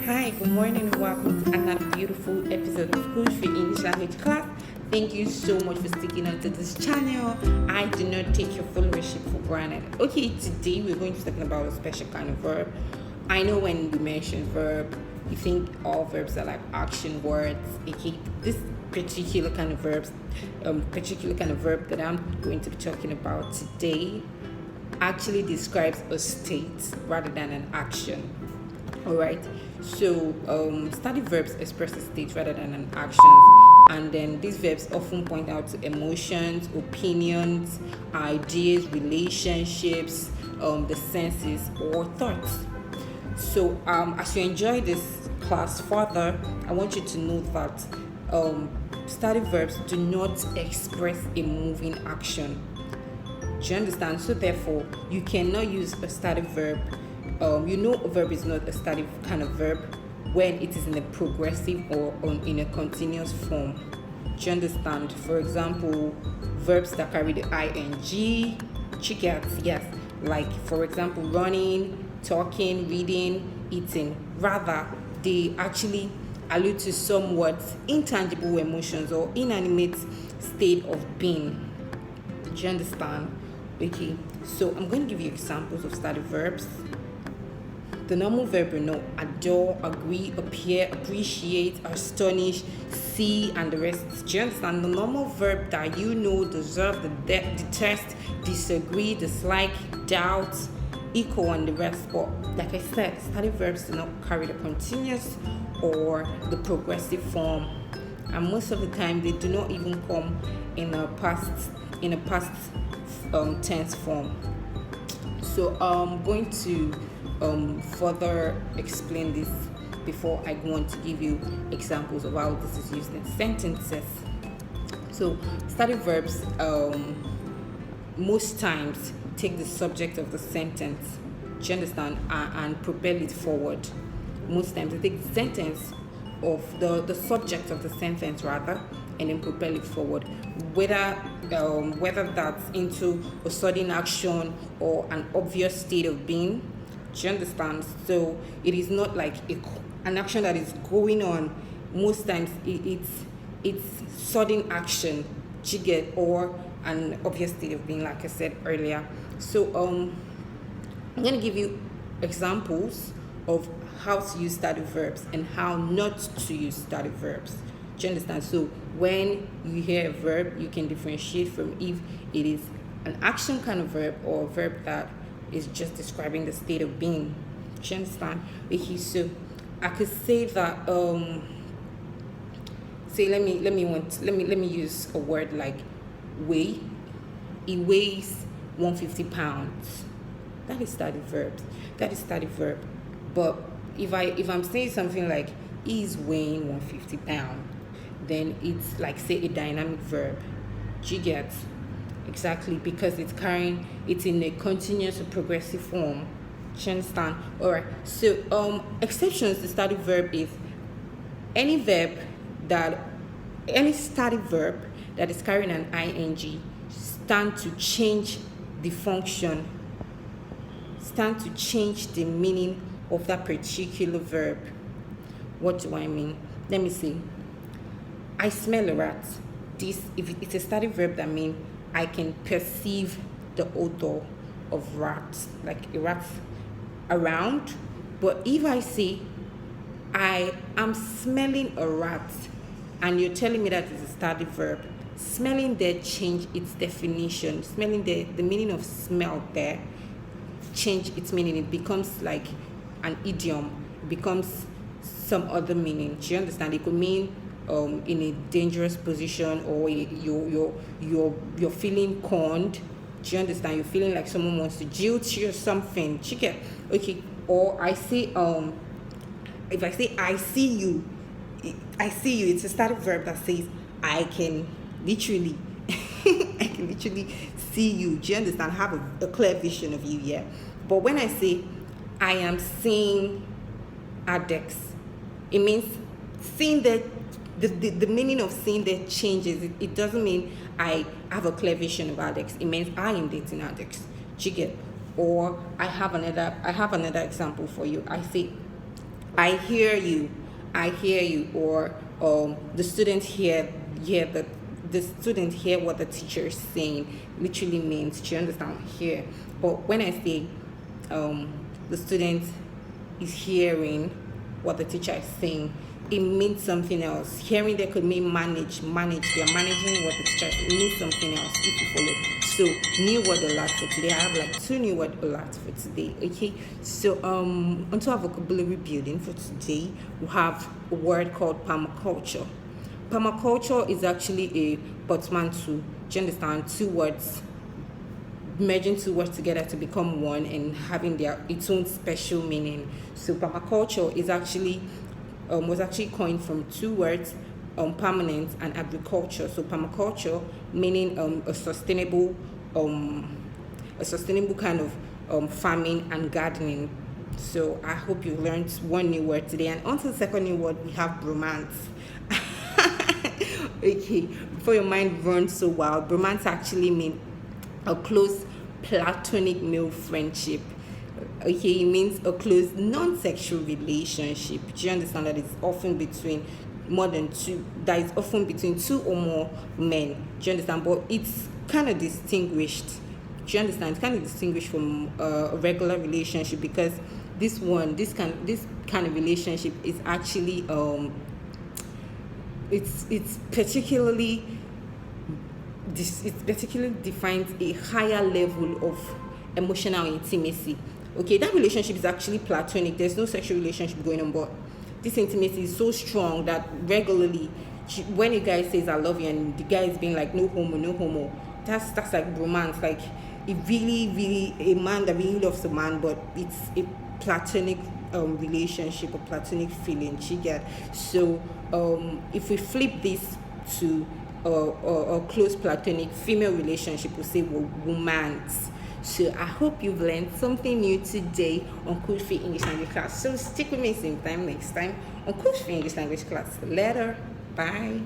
Hi, good morning and welcome to another beautiful episode of KULZ English Language Class. Thank you so much for sticking onto this channel. I do not take your followership for granted. Okay, today we're going to be talking about a special kind of verb. I know when we mention verb, you think all verbs are like action words. Okay, this particular kind of verb that I'm going to be talking about today actually describes a state rather than an action. Alright, so static verbs express a state rather than an action, and then these verbs often point out to emotions, opinions, ideas, relationships, the senses, or thoughts. So as you enjoy this class further, I want you to know that static verbs do not express a moving action. Do you understand? So therefore, you cannot use a static verb. A verb is not a static kind of verb when it is in a progressive or in a continuous form. Do you understand? For example, verbs that carry the ing, yes, like for example, running, talking, reading, eating. Rather, they actually allude to somewhat intangible emotions or inanimate state of being. Do you understand? Okay, so I'm going to give you examples of static verbs. The normal verb adore, agree, appear, appreciate, astonish, see, and the rest. Do you understand? The normal verb that deserve, detest, disagree, dislike, doubt, equal, and the rest. But like I said, static verbs do not carry the continuous or the progressive form, and most of the time they do not even come in a past tense form. So I'm going to further explain this before I go on to give you examples of how this is used in sentences. So static verbs most times take the subject of the sentence, do you understand, and propel it forward. Most times they take the sentence of the subject of the sentence rather, and then propel it forward, whether that's into a sudden action or an obvious state of being. Do you understand? So it is not like an action that is going on. Most times it's sudden action, do you get, or an obvious state of being, like I said earlier. So I'm going to give you examples of how to use static verbs and how not to use static verbs. Do you understand? So when you hear a verb, you can differentiate from if it is an action kind of verb or a verb that is just describing the state of being. Do you understand? Okay, so I could say that let me use a word like weigh. It weighs 150 pounds. That is static verb. But if I'm saying something like he's weighing 150 pounds, then it's like, say, a dynamic verb. Do you get? Exactly, because it's in a continuous or progressive form. Do you understand? Alright, so exceptions to static verb is any static verb that is carrying an ing stand to change the function, stand to change the meaning of that particular verb. What do I mean? Let me see. I smell a rat. If it's a static verb, that means I can perceive the odor of rats, like a rat around. But if I say I am smelling a rat, and you're telling me that it's a static verb, smelling there change its definition. Smelling there, the meaning of smell there change its meaning. It becomes like an idiom. It becomes some other meaning. Do you understand? It could mean in a dangerous position, or you're feeling conned. Do you understand? You're feeling like someone wants to jilt you or something. Chicken. Okay. Or I say if I say I see you, it's a static verb that says I can literally see you. Do you understand? Have a clear vision of you. Yeah. But when I say I am seeing Adex, it means seeing that the meaning of seeing that changes. It doesn't mean I have a clear vision of Alex. It means I am dating Alex. Do you get? Or I have another example for you. I say I hear you, or the student the student hear what the teacher is saying literally means, do you understand, hear. But when I say the student is hearing what the teacher is saying, it means something else. Hearing there could mean manage. They are managing what the teacher. It means something else if you follow. So new word alert for today. I have like 2 new word alerts for today. Okay. So onto our vocabulary building for today, we have a word called permaculture. Permaculture is actually a portmanteau. Do you understand? 2 words, merging 2 words together to become one and having its own special meaning. So permaculture is actually was actually coined from 2 words, permanent and agriculture. So permaculture meaning a sustainable kind of farming and gardening. So I hope you learned 1 new word today. And on to the second new word, we have bromance. Okay, before your mind runs so wild, bromance actually means a close platonic male friendship. Okay, it means a close non-sexual relationship. Do you understand that it's often between more than 2? That is often between 2 or more men. Do you understand? But it's kind of distinguished. Do you understand? It's kind of distinguished from a regular relationship, because this kind of relationship is actually it particularly defines a higher level of emotional intimacy. Okay, that relationship is actually platonic. There's no sexual relationship going on, but this intimacy is so strong that regularly, when a guy says I love you and the guy is being like no homo, that's like romance. Like it really a man that really loves a man, but it's a platonic relationship, a platonic feeling. You get? So if we flip this to a close platonic female relationship, we'll say romance. So I hope you've learned something new today on KULZ English Language Class. So stick with me same time next time on KULZ English Language Class. Later. Bye.